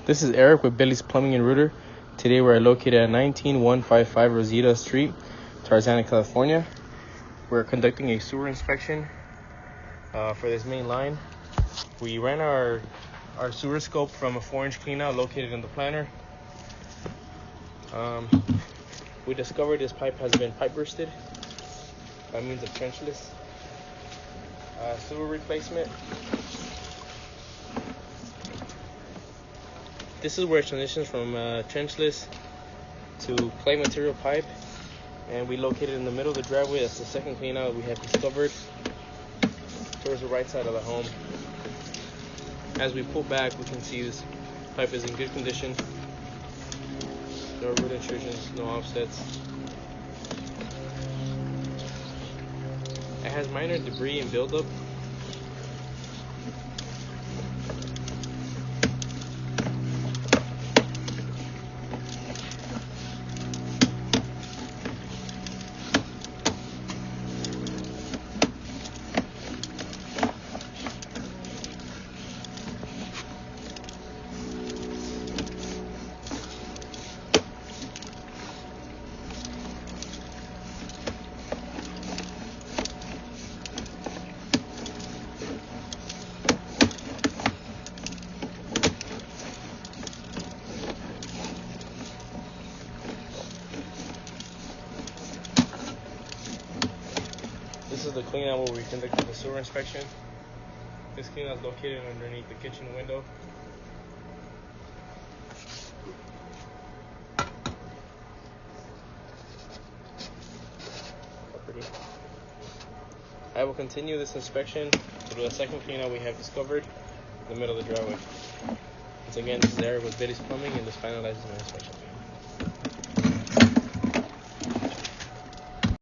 This is Eric with Billy's Plumbing and Router. Today we're located at 19155 Rosita Street, Tarzana, California. We're conducting a sewer inspection for this main line. We ran our sewer scope from a 4-inch cleanout located in the planner. We discovered this pipe has been pipe bursted by means of trenchless sewer replacement. This is where it transitions from trenchless to clay material pipe, and we located in the middle of the driveway. That's the second cleanout we have discovered towards the right side of the home. As we pull back, we can see this pipe is in good condition. No root intrusions, no offsets. It has minor debris and buildup. This is the cleanout where we conducted the sewer inspection. This cleanout is located underneath the kitchen window. I will continue this inspection to the second cleanout we have discovered in the middle of the driveway. Once again, this is Eric with Billy's Plumbing, and this finalizes my inspection.